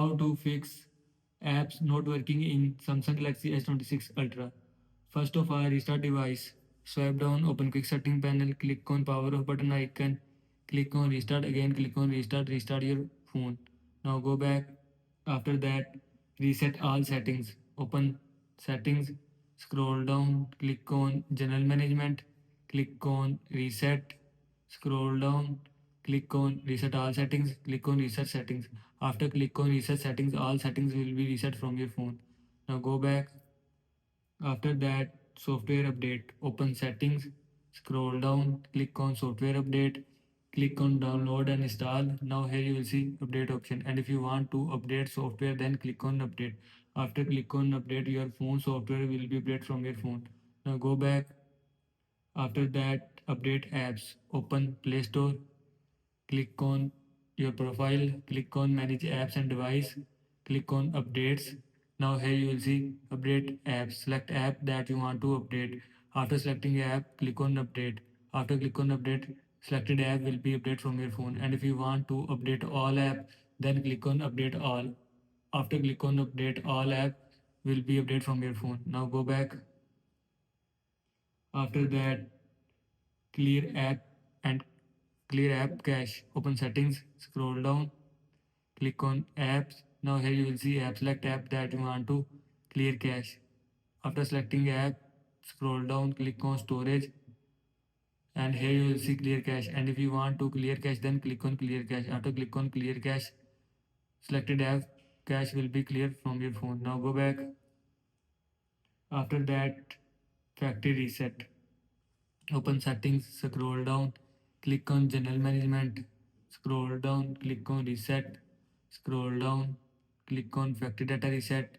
How to fix apps not working in Samsung Galaxy S26 Ultra. First of all, restart device. Swipe down, open quick setting panel, click on power off button icon, click on restart again, click on restart, restart your phone. Now go back. After that, reset all settings. Open settings, scroll down, click on general management, click on reset, scroll down, click on reset all settings, click on reset settings. After click on reset settings, all settings will be reset from your phone. Now go back. After that, software update. Open settings, scroll down, click on software update, click on download and install. Now here you will see update option. And if you want to update software, then click on update. After click on update, your phone software will be updated from your phone. Now go back. After that, update apps. Open Play Store, click on your profile, click on manage apps and device, click on updates. Now here you will see update apps. Select app that you want to update. After selecting app, click on update. After click on update, selected app will be updated from your phone. And if you want to update all app, then click on update all. After click on update all app will be updated from your phone. Now go back. After that, clear app and clear app cache. Open settings, scroll down, click on apps. Now here you will see app. Select app that you want to clear cache. After selecting app, scroll down, click on storage, and here you will see clear cache. And if you want to clear cache, then click on clear cache. After click on clear cache, selected app cache will be cleared from your phone. Now go back. After that, factory reset. Open settings, scroll down, click on general management, scroll down, click on reset, scroll down, click on factory data reset,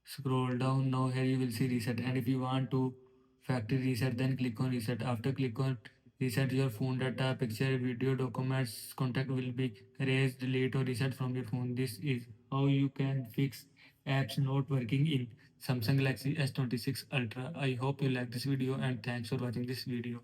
scroll down. Now here you will see reset. And if you want to factory reset, then click on reset. After click on reset, your phone data, picture, video, documents, contact will be erased, delete or reset from your phone. This is how you can fix apps not working in Samsung Galaxy S26 Ultra. I hope you like this video and thanks for watching this video.